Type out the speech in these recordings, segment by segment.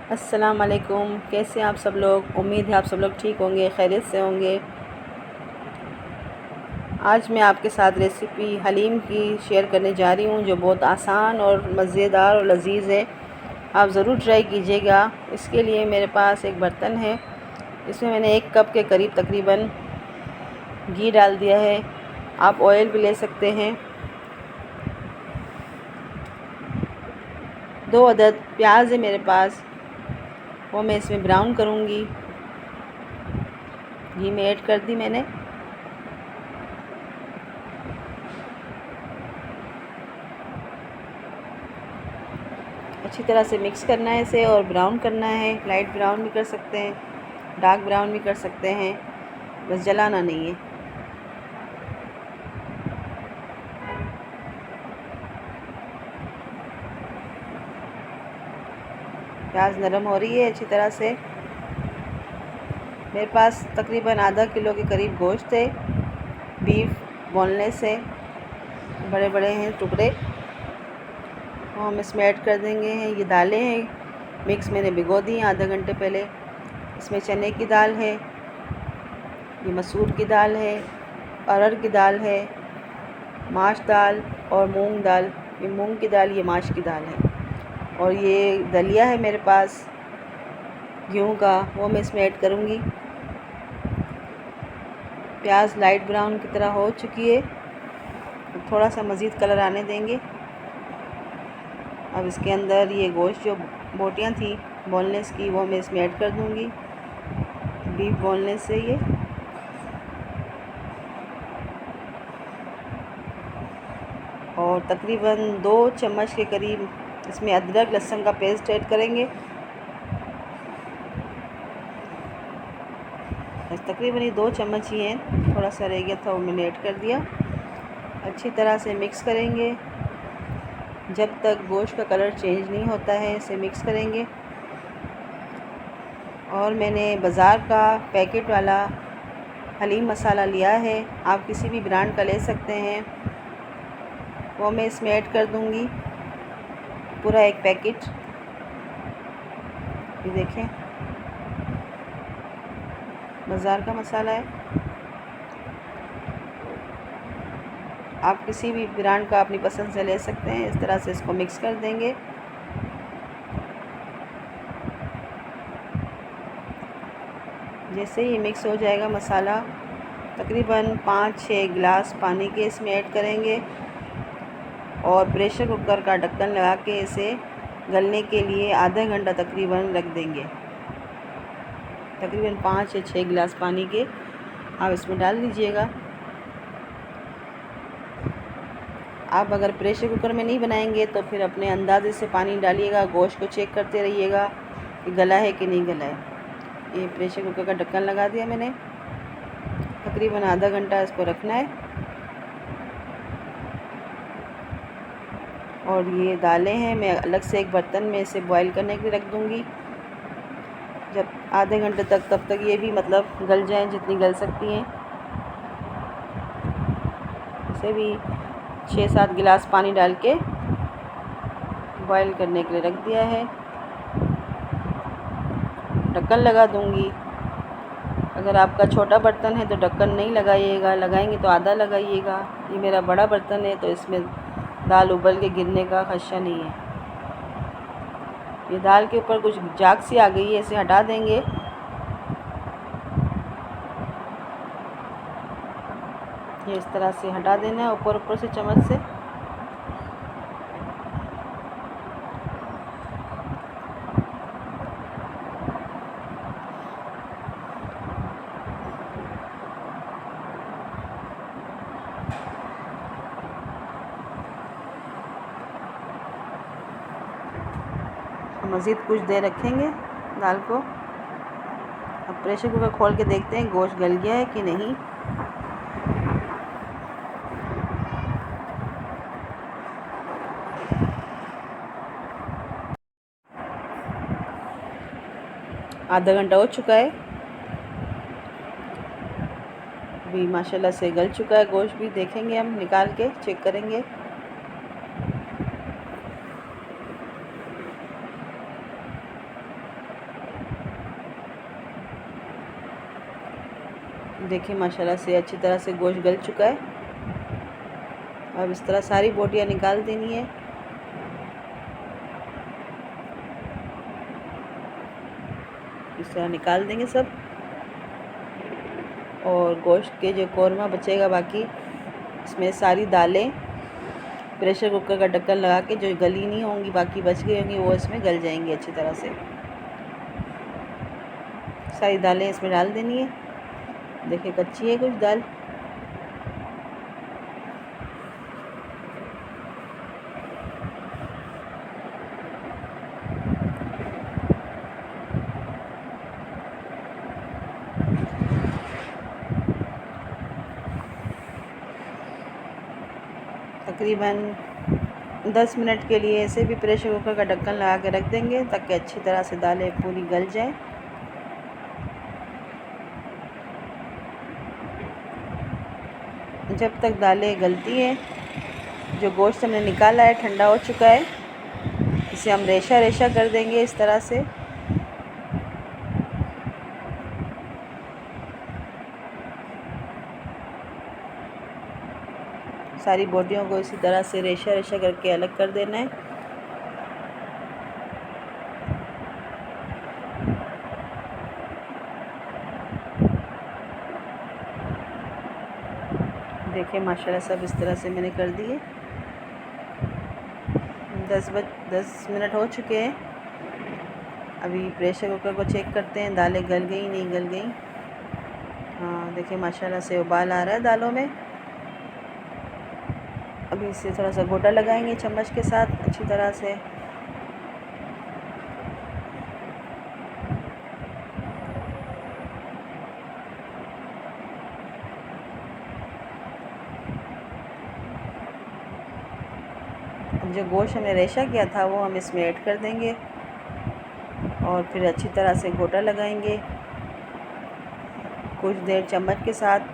अस्सलाम वालेकुम। कैसे हैं आप सब लोग? उम्मीद है आप सब लोग ठीक होंगे, खैरियत से होंगे। आज मैं आपके साथ रेसिपी हलीम की शेयर करने जा रही हूँ, जो बहुत आसान और मज़ेदार और लजीज़ है। आप ज़रूर ट्राई कीजिएगा। इसके लिए मेरे पास एक बर्तन है, इसमें मैंने 1 कप के करीब तकरीबन घी डाल दिया है। आप ऑयल भी ले सकते हैं। 2 अदद प्याज है मेरे पास, वो मैं इसमें ब्राउन करूँगी। घी में ऐड कर दी मैंने। अच्छी तरह से मिक्स करना है इसे और ब्राउन करना है। लाइट ब्राउन भी कर सकते हैं, डार्क ब्राउन भी कर सकते हैं, बस जलाना नहीं है। प्याज नरम हो रही है अच्छी तरह से। मेरे पास तकरीबन आधा किलो के करीब गोश्त है, बीफ बोनलेस है, बड़े बड़े हैं टुकड़े, वो हम इसमें ऐड कर देंगे। ये दालें हैं, मिक्स मैंने भिगो दी आधा घंटे पहले। इसमें चने की दाल है, ये मसूर की दाल है, अरहर की दाल है, माश दाल और मूंग दाल। ये मूंग की दाल, ये माश की दाल है। और ये दलिया है मेरे पास गेहूँ का, वो मैं इसमें ऐड करूँगी। प्याज लाइट ब्राउन की तरह हो चुकी है, थोड़ा सा मज़ीद कलर आने देंगे। अब इसके अंदर ये गोश्त जो बोटियाँ थी बोनलेस की, वो मैं इसमें ऐड कर दूँगी। बीफ बोनलेस है ये। और तकरीबन 2 चम्मच के करीब इसमें अदरक लहसुन का पेस्ट ऐड करेंगे। बस तकरीबन ये 2 चम्मच ही हैं, थोड़ा सा रह गया था वो मैंने ऐड कर दिया। अच्छी तरह से मिक्स करेंगे जब तक गोश्त का कलर चेंज नहीं होता है, इसे मिक्स करेंगे। और मैंने बाज़ार का पैकेट वाला हलीम मसाला लिया है, आप किसी भी ब्रांड का ले सकते हैं, वो मैं इसमें ऐड कर दूंगी, पूरा 1 पैकेट। ये देखें, बाज़ार का मसाला है। आप किसी भी ब्रांड का अपनी पसंद से ले सकते हैं। इस तरह से इसको मिक्स कर देंगे। जैसे ही मिक्स हो जाएगा मसाला, तकरीबन 5-6 गिलास पानी के इसमें ऐड करेंगे और प्रेशर कुकर का ढक्कन लगा के इसे गलने के लिए आधा घंटा तकरीबन रख देंगे। तकरीबन 5 या 6 गिलास पानी के आप इसमें डाल दीजिएगा। आप अगर प्रेशर कुकर में नहीं बनाएंगे तो फिर अपने अंदाजे से पानी डालिएगा, गोश्त को चेक करते रहिएगा कि गला है कि नहीं गला है। ये प्रेशर कुकर का ढक्कन लगा दिया मैंने, तकरीबन आधा घंटा इसको रखना है। और ये दालें हैं, मैं अलग से एक बर्तन में इसे बॉईल करने के लिए रख दूँगी जब आधे घंटे तक, तब तक ये भी मतलब गल जाएं जितनी गल सकती हैं। इसे भी 6-7 गिलास पानी डाल के बॉईल करने के लिए रख दिया है। ढक्कन लगा दूँगी। अगर आपका छोटा बर्तन है तो ढक्कन नहीं लगाइएगा, लगाएंगे तो आधा लगाइएगा। ये मेरा बड़ा बर्तन है तो इसमें दाल उबल के गिरने का खदशा नहीं है। ये दाल के ऊपर कुछ झाग सी आ गई है, इसे हटा देंगे। ये इस तरह से हटा देना है ऊपर ऊपर से चम्मच से। मज़ीद कुछ देर रखेंगे दाल को। अब प्रेशर कुकर खोल के देखते हैं गोश्त गल गया है कि नहीं। आधा घंटा हो चुका है, अभी माशाल्लाह से गल चुका है गोश्त भी। देखेंगे, हम निकाल के चेक करेंगे। देखिए माशाल्लाह से अच्छी तरह से गोश्त गल चुका है। अब इस तरह सारी बोटियां निकाल देनी है। इस तरह निकाल देंगे सब। और गोश्त के जो कौरमा बचेगा बाकी, इसमें सारी दालें प्रेशर कुकर का ढक्कन लगा के जो गली नहीं होंगी, बाकी बच गई होंगी, वो इसमें गल जाएंगी अच्छी तरह से। सारी दालें इसमें डाल देनी है। देखिए कच्ची है कुछ दाल। तकरीबन 10 मिनट के लिए ऐसे भी प्रेशर कुकर का ढक्कन लगा के रख देंगे ताकि अच्छी तरह से दालें पूरी गल जाए। जब तक दालें गलती हैं, जो गोश्त हमने निकाला है ठंडा हो चुका है, इसे हम रेशा रेशा कर देंगे इस तरह से। सारी बोटियों को इसी तरह से रेशा रेशा करके अलग कर देना है। देखिए माशाल्लाह सब इस तरह से मैंने कर दिए। 10 मिनट हो चुके हैं। अभी प्रेशर कुकर को चेक करते हैं, दालें गल गई नहीं गल गई। हाँ देखिए माशाल्लाह से उबाल आ रहा है दालों में। अभी इसे थोड़ा सा गोटा लगाएंगे चम्मच के साथ अच्छी तरह से। जो गोश्त हमने रेशा किया था वो हम इसमें ऐड कर देंगे और फिर अच्छी तरह से गोटा लगाएंगे कुछ देर चम्मच के साथ।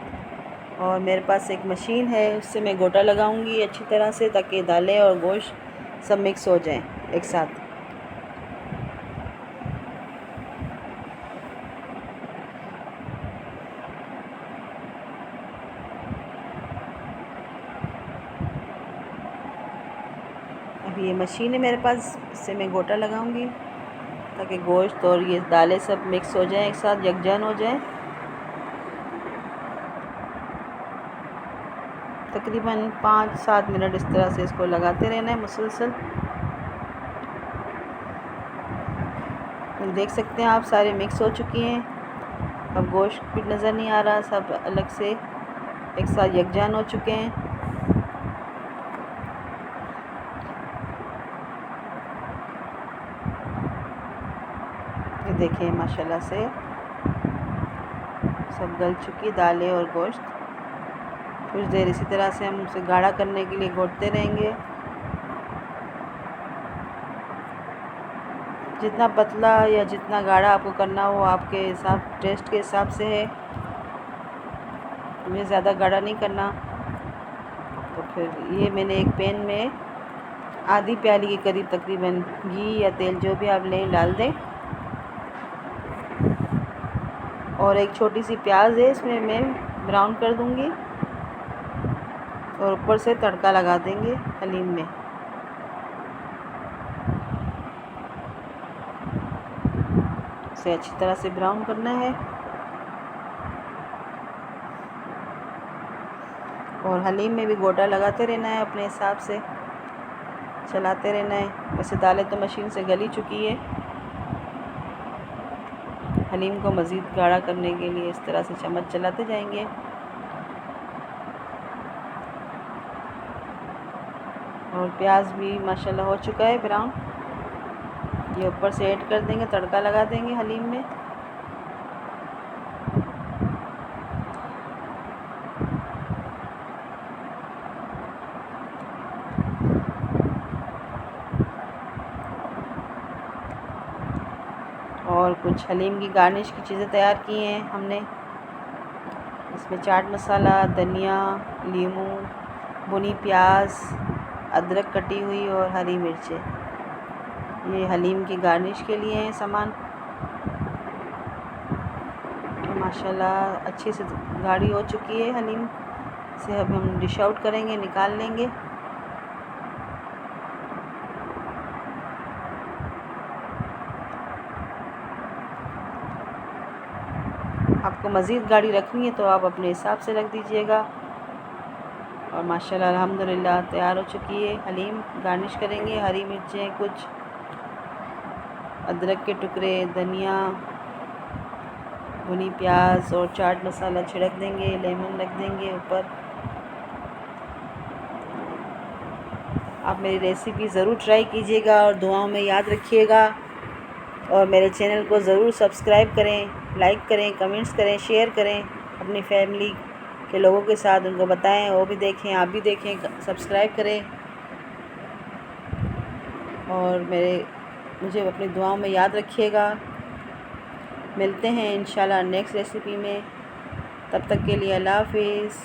और मेरे पास एक मशीन है, उससे मैं गोटा लगाऊंगी अच्छी तरह से ताकि दालें और गोश्त सब मिक्स हो जाएं एक साथ। अभी ये मशीन है मेरे पास, इससे मैं गोटा लगाऊंगी ताकि गोश्त और ये दालें सब मिक्स हो जाएं एक साथ, यकजान हो जाएं। तकरीबन 5-7 मिनट इस तरह से इसको लगाते रहना है मुसलसल। देख सकते हैं आप सारे मिक्स हो चुकी हैं। अब गोश्त भी नज़र नहीं आ रहा, सब अलग से एक साथ यकजान हो चुके हैं। ये देखिए माशाल्लाह से सब गल चुकी दालें और गोश्त। कुछ देर इसी तरह से हम उसे गाढ़ा करने के लिए घोटते रहेंगे। जितना पतला या जितना गाढ़ा आपको करना हो आपके हिसाब टेस्ट के हिसाब से है। मुझे ज़्यादा गाढ़ा नहीं करना। तो फिर ये मैंने एक पैन में आधी प्याली के करीब तकरीबन घी या तेल जो भी आप लें डाल दें। और एक छोटी सी प्याज है, इसमें मैं ब्राउन कर दूंगी और ऊपर से तड़का लगा देंगे हलीम में। इसे अच्छी तरह से ब्राउन करना है और हलीम में भी गोटा लगाते रहना है, अपने हिसाब से चलाते रहना है। वैसे दालें तो मशीन से गली चुकी है। हलीम को मज़ीद गाढ़ा करने के लिए इस तरह से चम्मच चलाते जाएंगे। और प्याज भी माशाल्लाह हो चुका है ब्राउन। ये ऊपर से ऐड कर देंगे, तड़का लगा देंगे हलीम में। और कुछ हलीम की गार्निश की चीज़ें तैयार की हैं हमने। इसमें चाट मसाला, धनिया, नींबू, भुनी प्याज, अदरक कटी हुई और हरी मिर्चें। ये हलीम की गार्निश के लिए हैं सामान। माशाल्लाह अच्छी से गाढ़ी हो चुकी है हलीम से। अब हम डिश आउट करेंगे, निकाल लेंगे। आपको मज़ीद गाढ़ी रखनी है तो आप अपने हिसाब से रख दीजिएगा। और माशाल्लाह अल्हम्दुलिल्लाह तैयार हो चुकी है हलीम। गार्निश करेंगे, हरी मिर्चें, कुछ अदरक के टुकड़े, धनिया, भुनी प्याज और चाट मसाला छिड़क देंगे, लेमन रख देंगे ऊपर। आप मेरी रेसिपी ज़रूर ट्राई कीजिएगा और दुआओं में याद रखिएगा। और मेरे चैनल को ज़रूर सब्सक्राइब करें, लाइक करें, कमेंट्स करें, शेयर करें अपनी फैमिली के लोगों के साथ, उनको बताएं, वो भी देखें, आप भी देखें, सब्सक्राइब करें। और मुझे अपनी दुआओं में याद रखिएगा। मिलते हैं इंशाल्लाह नेक्स्ट रेसिपी में। तब तक के लिए अल्लाह हाफ़िज़।